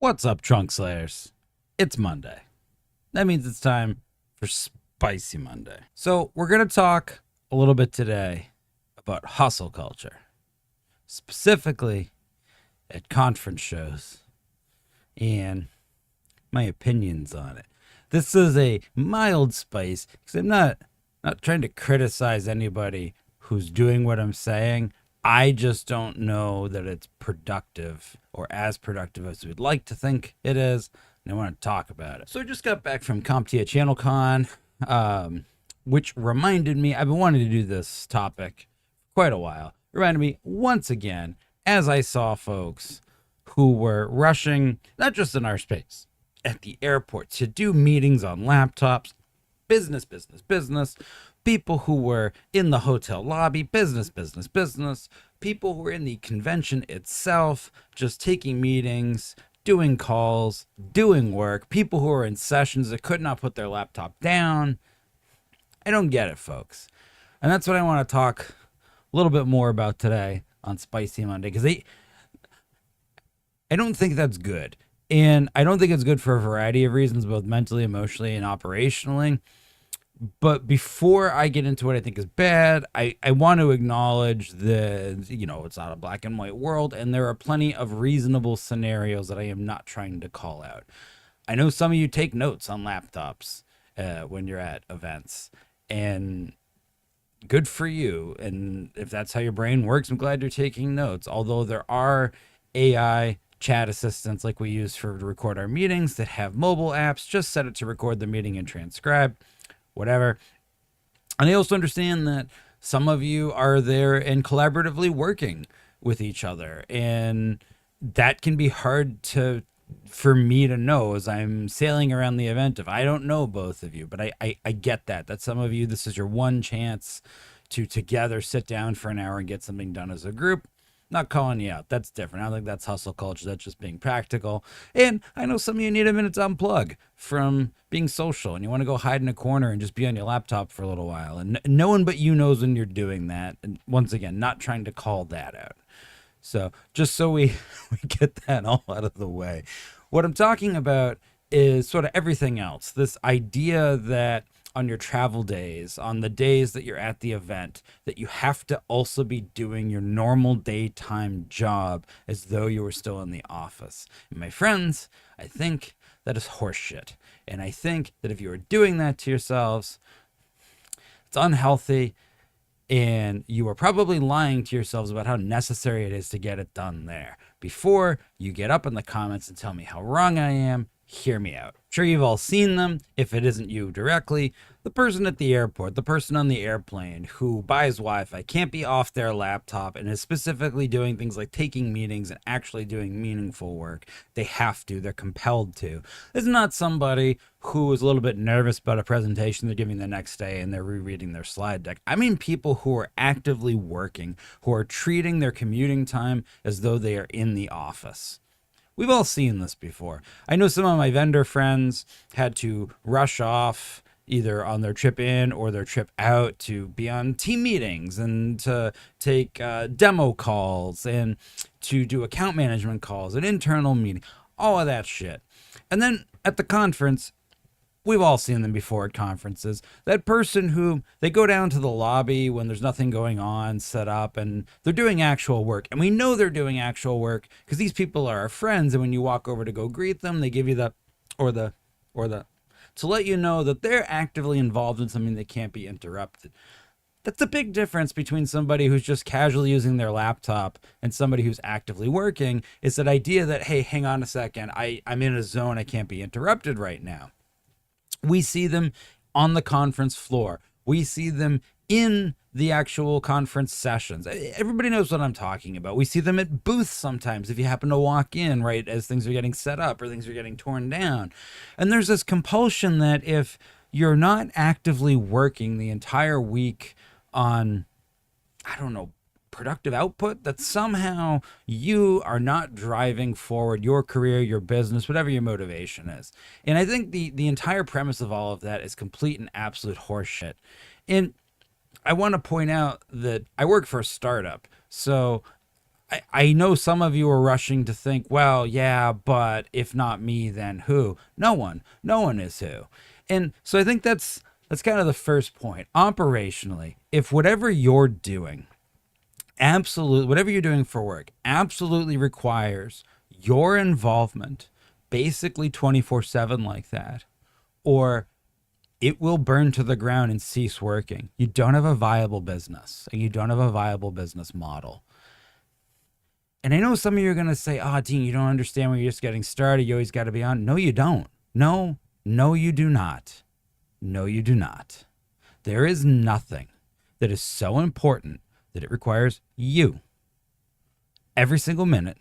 What's up, Trunk Slayers? It's Monday. That means it's time for Spicy Monday. So we're going to talk a little bit today about hustle culture, specifically at conference shows, and my opinions on it. This is a mild spice because I'm not trying to criticize anybody who's doing what I'm saying. I just don't know that it's productive or as productive as we'd like to think it is, and I want to talk about it. So I just got back from CompTIA ChannelCon, which reminded me, I've been wanting to do this topic for quite a while. It reminded me once again, as I saw folks who were rushing, not just in our space, at the airport to do meetings on laptops, business, people who were in the hotel lobby, business, people who were in the convention itself, just taking meetings, doing calls, doing work, people who were in sessions that could not put their laptop down. I don't get it, folks. And that's what I want to talk a little bit more about today on Spicy Monday, because I don't think that's good. And I don't think it's good for a variety of reasons, both mentally, emotionally, and operationally. But before I get into what I think is bad, I want to acknowledge that, it's not a black and white world, and there are plenty of reasonable scenarios that I am not trying to call out. I know some of you take notes on laptops when you're at events, and good for you. And if that's how your brain works, I'm glad you're taking notes. Although there are AI chat assistants like we use to record our meetings that have mobile apps, just set it to record the meeting and transcribe. Whatever. And I also understand that some of you are there and collaboratively working with each other, and that can be hard for me to know as I'm sailing around the event if I don't know both of you. But I get that some of you, this is your one chance to together sit down for an hour and get something done as a group. Not calling you out. That's different. I don't think that's hustle culture. That's just being practical. And I know some of you need a minute to unplug from being social, and you want to go hide in a corner and just be on your laptop for a little while. And no one but you knows when you're doing that. And once again, not trying to call that out. So just so we get that all out of the way. What I'm talking about is sort of everything else. This idea that on your travel days, on the days that you're at the event, that you have to also be doing your normal daytime job as though you were still in the office. And my friends, I think that is horseshit. And I think that if you are doing that to yourselves, it's unhealthy, and you are probably lying to yourselves about how necessary it is to get it done there. Before you get up in the comments and tell me how wrong I am, hear me out. I'm sure you've all seen them. If it isn't you directly, the person at the airport, the person on the airplane who buys Wi-Fi, can't be off their laptop and is specifically doing things like taking meetings and actually doing meaningful work. They have to. They're compelled to. This is not somebody who is a little bit nervous about a presentation they're giving the next day and they're rereading their slide deck. I mean people who are actively working, who are treating their commuting time as though they are in the office. We've all seen this before. I know some of my vendor friends had to rush off either on their trip in or their trip out to be on team meetings and to take demo calls and to do account management calls and internal meetings, all of that shit. And then at the conference, we've all seen them before at conferences. That person who they go down to the lobby when there's nothing going on, set up, and they're doing actual work. And we know they're doing actual work because these people are our friends. And when you walk over to go greet them, they give you the to let you know that they're actively involved in something that can't be interrupted. That's a big difference between somebody who's just casually using their laptop and somebody who's actively working. Is that idea that, hey, hang on a second, I'm in a zone, I can't be interrupted right now. We see them on the conference floor. We see them in the actual conference sessions. Everybody knows what I'm talking about. We see them at booths sometimes if you happen to walk in right as things are getting set up or things are getting torn down. And there's this compulsion that if you're not actively working the entire week on, productive output, that somehow you are not driving forward your career, your business, whatever your motivation is. And I think the entire premise of all of that is complete and absolute horseshit. And I want to point out that I work for a startup, so I know some of you are rushing to think, well, yeah, but if not me, then who? No one is who. And so I think that's kind of the first point. Operationally, if whatever you're doing, whatever you're doing for work absolutely requires your involvement, basically 24/7 like that, or it will burn to the ground and cease working. You don't have a viable business, and you don't have a viable business model. And I know some of you are going to say, Dean, you don't understand when you're just getting started. You always got to be on. No, you don't. No, you do not. No, you do not. There is nothing that is so important that it requires you every single minute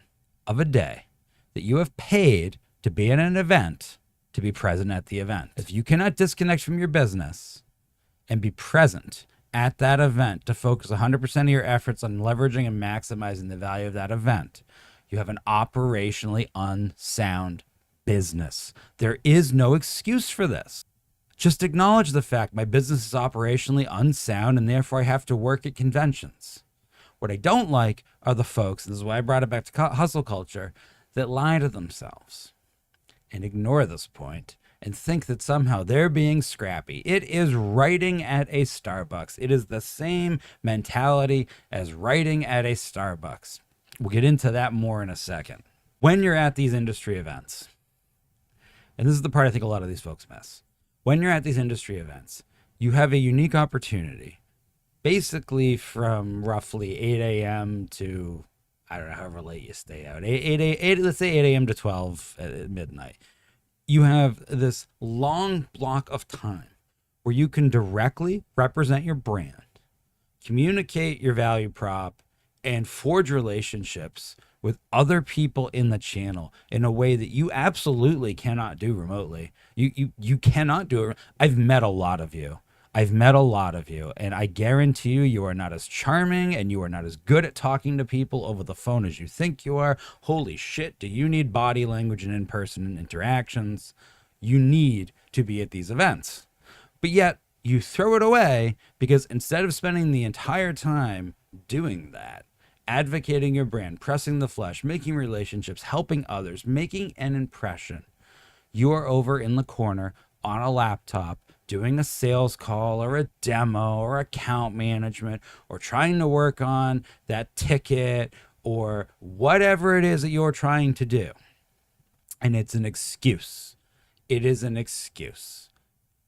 of a day that you have paid to be in an event to be present at the event. If you cannot disconnect from your business and be present at that event to focus 100% of your efforts on leveraging and maximizing the value of that event, you have an operationally unsound business. There is no excuse for this. Just acknowledge the fact my business is operationally unsound and therefore I have to work at conventions. What I don't like are the folks, and this is why I brought it back to hustle culture, that lie to themselves and ignore this point and think that somehow they're being scrappy. It is writing at a Starbucks. It is the same mentality as writing at a Starbucks. We'll get into that more in a second. When you're at these industry events, and this is the part I think a lot of these folks miss. When you're at these industry events, you have a unique opportunity, basically from roughly 8 a.m. to, I don't know, however late you stay out, let's say 8 a.m. to 12 at midnight. You have this long block of time where you can directly represent your brand, communicate your value prop, and forge relationships with other people in the channel in a way that you absolutely cannot do remotely. You cannot do it. I've met a lot of you. And I guarantee you are not as charming and you are not as good at talking to people over the phone as you think you are. Holy shit, do you need body language and in-person interactions? You need to be at these events. But yet you throw it away because instead of spending the entire time doing that, advocating your brand, pressing the flesh, making relationships, helping others, making an impression, you are over in the corner on a laptop doing a sales call or a demo or account management or trying to work on that ticket or whatever it is that you're trying to do. And it's an excuse. It is an excuse.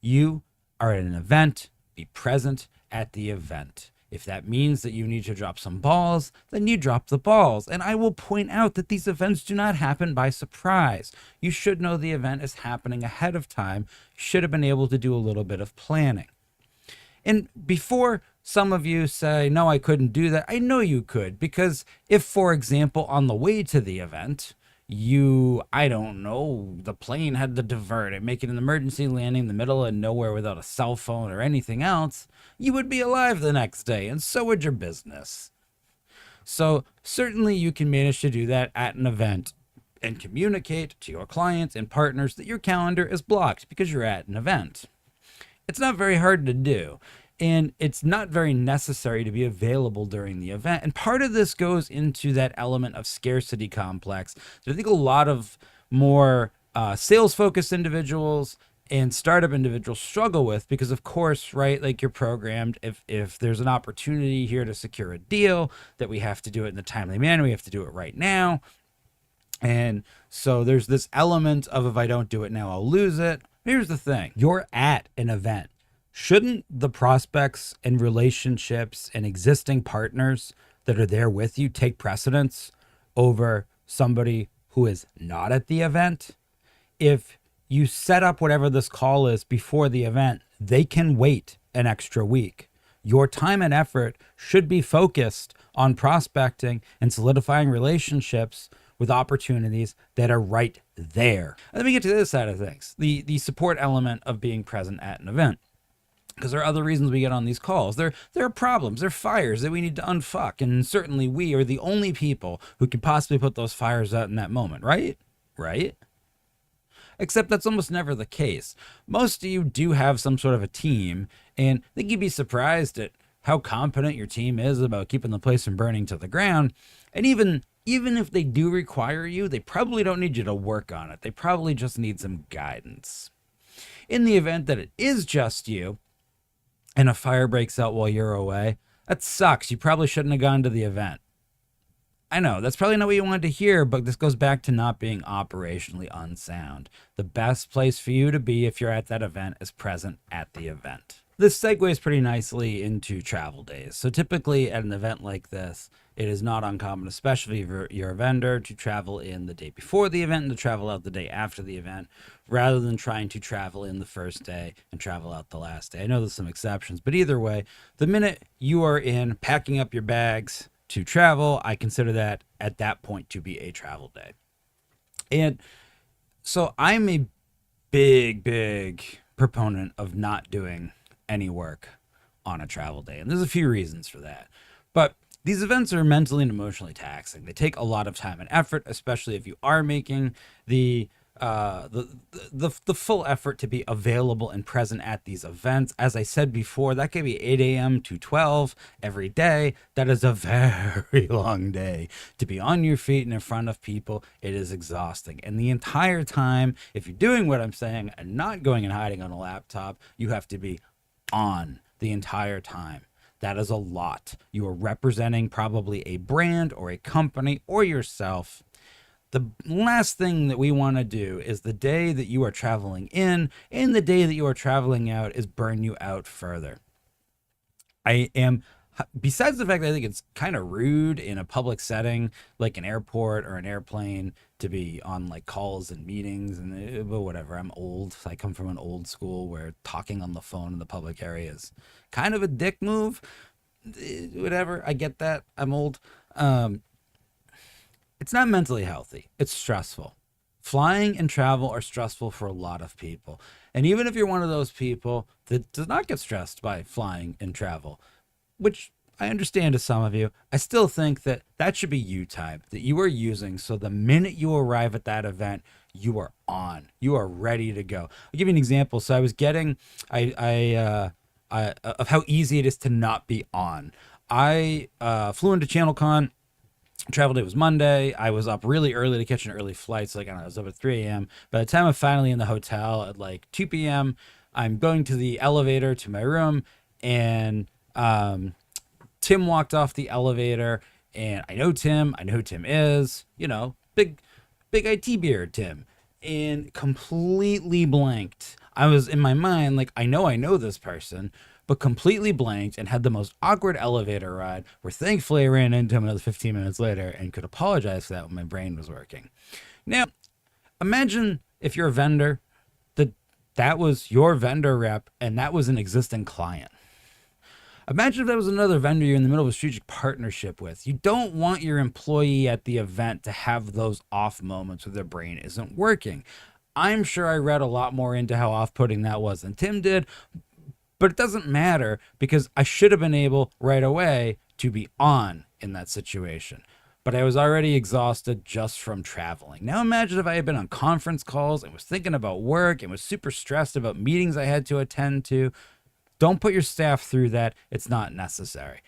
You are at an event, be present at the event. If that means that you need to drop some balls, then you drop the balls. And I will point out that these events do not happen by surprise. You should know the event is happening ahead of time. You should have been able to do a little bit of planning. And before some of you say, no, I couldn't do that, I know you could. Because if, for example, on the way to the event, I don't know, the plane had to divert and make it an emergency landing in the middle of nowhere without a cell phone or anything else, you would be alive the next day, and so would your business. So certainly you can manage to do that at an event and communicate to your clients and partners that your calendar is blocked because you're at an event. It's not very hard to do. And it's not very necessary to be available during the event. And part of this goes into that element of scarcity complex that I think a lot of more sales-focused individuals and startup individuals struggle with because, of course, right, like you're programmed, if there's an opportunity here to secure a deal, that we have to do it in a timely manner. We have to do it right now. And so there's this element of if I don't do it now, I'll lose it. Here's the thing. You're at an event. Shouldn't the prospects and relationships and existing partners that are there with you take precedence over somebody who is not at the event? If you set up whatever this call is before the event, they can wait an extra week. Your time and effort should be focused on prospecting and solidifying relationships with opportunities that are right there. Let me get to this side of things, the support element of being present at an event. Because there are other reasons we get on these calls. There are problems, there are fires that we need to unfuck. And certainly we are the only people who could possibly put those fires out in that moment, right? Right? Except that's almost never the case. Most of you do have some sort of a team, and I think you'd be surprised at how competent your team is about keeping the place from burning to the ground. And even if they do require you, they probably don't need you to work on it. They probably just need some guidance. In the event that it is just you and a fire breaks out while you're away, that sucks. You probably shouldn't have gone to the event. I know, that's probably not what you wanted to hear, but this goes back to not being operationally unsound. The best place for you to be if you're at that event is present at the event. This segues pretty nicely into travel days. So typically at an event like this, it is not uncommon, especially if you're a vendor, to travel in the day before the event and to travel out the day after the event, rather than trying to travel in the first day and travel out the last day. I know there's some exceptions, but either way, the minute you are in packing up your bags to travel, I consider that at that point to be a travel day. And so I'm a big proponent of not doing any work on a travel day. And there's a few reasons for that. But these events are mentally and emotionally taxing. They take a lot of time and effort, especially if you are making the full effort to be available and present at these events. As I said before, that could be 8 a.m. to 12 every day. That is a very long day. To be on your feet and in front of people, it is exhausting. And the entire time, if you're doing what I'm saying and not going and hiding on a laptop, you have to be on the entire time. That is a lot. You are representing probably a brand or a company or yourself. The last thing that we want to do is the day that you are traveling in and the day that you are traveling out is burn you out further. Besides the fact that I think it's kind of rude in a public setting, like an airport or an airplane, to be on like calls and meetings and but whatever. I'm old. I come from an old school where talking on the phone in the public area is kind of a dick move. Whatever. I get that. I'm old. It's not mentally healthy. It's stressful. Flying and travel are stressful for a lot of people. And even if you're one of those people that does not get stressed by flying and travel, which I understand to some of you, I still think that that should be you time that you are using. So the minute you arrive at that event, you are on, you are ready to go. I'll give you an example. So I was getting, of how easy it is to not be on. I flew into ChannelCon. Travel day was Monday. I was up really early to catch an early flight. So like, I don't know, I was up at 3 a.m. By the time I'm finally in the hotel at like 2 p.m., I'm going to the elevator to my room, and Tim walked off the elevator, and I know Tim. I know who Tim is. You know, big IT beard Tim, and completely blanked. I was in my mind like, I know this person, but completely blanked and had the most awkward elevator ride, where thankfully I ran into him another 15 minutes later and could apologize for that when my brain was working. Now, imagine if you're a vendor, that was your vendor rep and that was an existing client. Imagine if that was another vendor you're in the middle of a strategic partnership with. You don't want your employee at the event to have those off moments where their brain isn't working. I'm sure I read a lot more into how off-putting that was than Tim did, but it doesn't matter because I should have been able right away to be on in that situation. But I was already exhausted just from traveling. Now imagine if I had been on conference calls and was thinking about work and was super stressed about meetings I had to attend to. Don't put your staff through that. It's not necessary.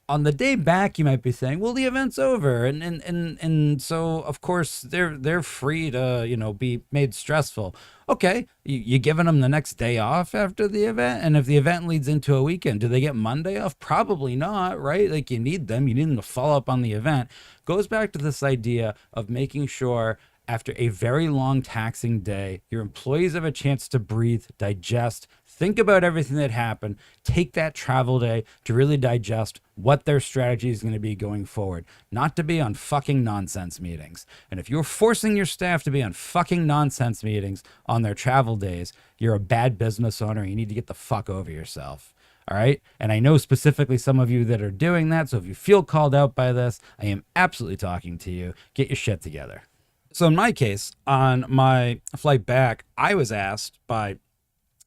On the day back, you might be saying, well, the event's over. And so, of course, they're free to, you know, be made stressful. Okay, you giving them the next day off after the event? And if the event leads into a weekend, do they get Monday off? Probably not, right? Like, you need them to follow up on the event. Goes back to this idea of making sure after a very long taxing day, your employees have a chance to breathe, digest, think about everything that happened, take that travel day to really digest what their strategy is going to be going forward, not to be on fucking nonsense meetings. And if you're forcing your staff to be on fucking nonsense meetings on their travel days, you're a bad business owner. You need to get the fuck over yourself. All right. And I know specifically some of you that are doing that. So if you feel called out by this, I am absolutely talking to you. Get your shit together. So in my case, on my flight back, I was asked by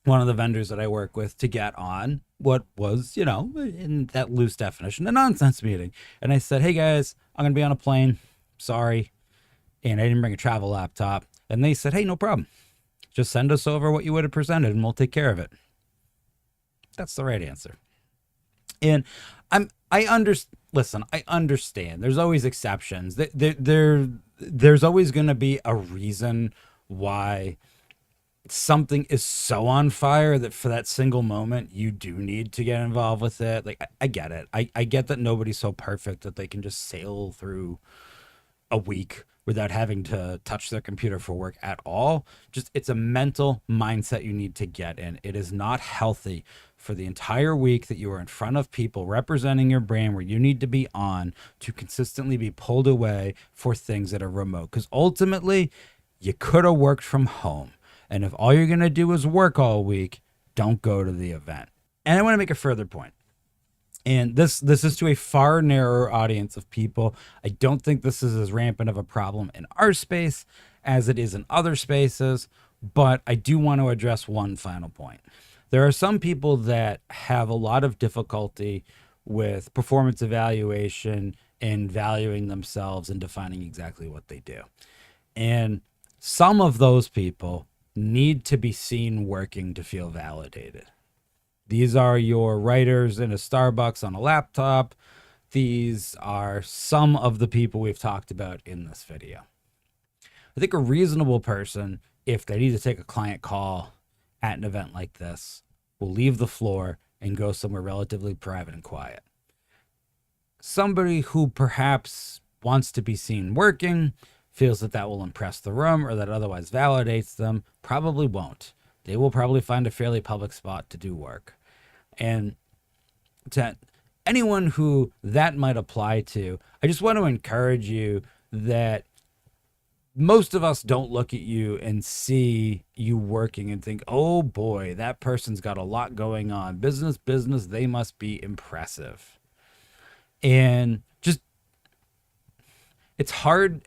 one of the vendors that I work with to get on what was, you know, in that loose definition, a nonsense meeting. And I said, hey guys, I'm going to be on a plane. Sorry. And I didn't bring a travel laptop. And they said, hey, no problem. Just send us over what you would have presented and we'll take care of it. That's the right answer. And listen, I understand. There's always exceptions. There's always going to be a reason why something is so on fire that for that single moment you do need to get involved with it. Like, I get it. I get that nobody's so perfect that they can just sail through a week without having to touch their computer for work at all. Just, it's a mental mindset you need to get in. It is not healthy for the entire week that you are in front of people representing your brand where you need to be on to consistently be pulled away for things that are remote. Because ultimately, you could have worked from home. And if all you're going to do is work all week, don't go to the event. And I want to make a further point. And this is to a far narrower audience of people. I don't think this is as rampant of a problem in our space as it is in other spaces, but I do want to address one final point. There are some people that have a lot of difficulty with performance evaluation and valuing themselves and defining exactly what they do. And some of those people need to be seen working to feel validated. These are your writers in a Starbucks on a laptop. These are some of the people we've talked about in this video. I think a reasonable person, if they need to take a client call at an event like this, will leave the floor and go somewhere relatively private and quiet. Somebody who perhaps wants to be seen working, feels that that will impress the room or that otherwise validates them, probably won't. They will probably find a fairly public spot to do work. And to anyone who that might apply to, I just want to encourage you that most of us don't look at you and see you working and think, oh boy, that person's got a lot going on. Business, they must be impressive. And just, it's hard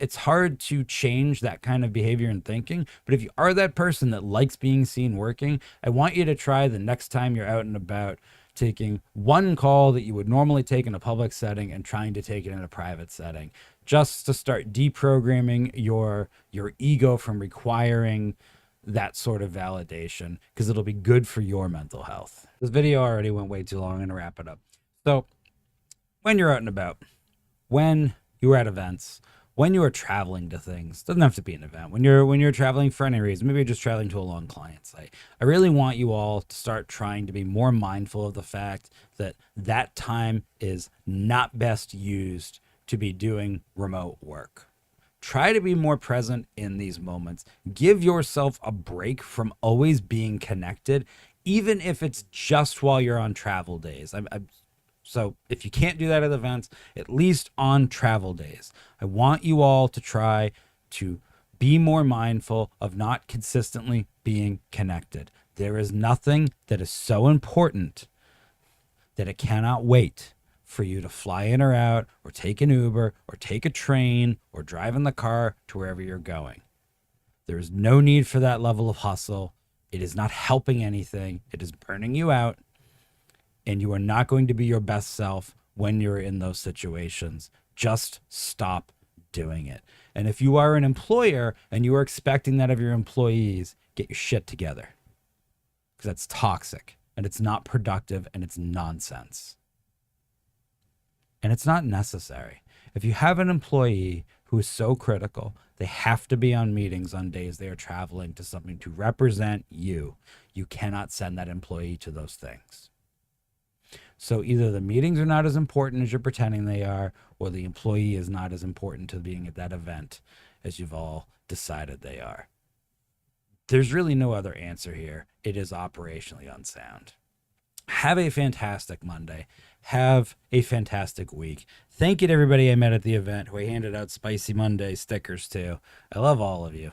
to change that kind of behavior and thinking. But if you are that person that likes being seen working, I want you to try the next time you're out and about taking one call that you would normally take in a public setting and trying to take it in a private setting, just to start deprogramming your ego from requiring that sort of validation, because it'll be good for your mental health. This video already went way too long. I'm going to wrap it up. So when you're out and about, when you are at events, when you are traveling to things, doesn't have to be an event, when you're traveling for any reason, maybe you're just traveling to a long client site, I really want you all to start trying to be more mindful of the fact that that time is not best used to be doing remote work. Try to be more present in these moments. Give yourself a break from always being connected, even if it's just while you're on travel days. So if you can't do that at events, at least on travel days, I want you all to try to be more mindful of not consistently being connected. There is nothing that is so important that it cannot wait for you to fly in or out, or take an Uber, or take a train, or drive in the car to wherever you're going. There is no need for that level of hustle. It is not helping anything. It is burning you out. And you are not going to be your best self when you're in those situations. Just stop doing it. And if you are an employer and you are expecting that of your employees, get your shit together. Because that's toxic, and it's not productive, and it's nonsense. And it's not necessary. If you have an employee who is so critical, they have to be on meetings on days they are traveling to something to represent you. You cannot send that employee to those things. So either the meetings are not as important as you're pretending they are, or the employee is not as important to being at that event as you've all decided they are. There's really no other answer here. It is operationally unsound. Have a fantastic Monday. Have a fantastic week. Thank you to everybody I met at the event who I handed out Spicy Monday stickers to. I love all of you.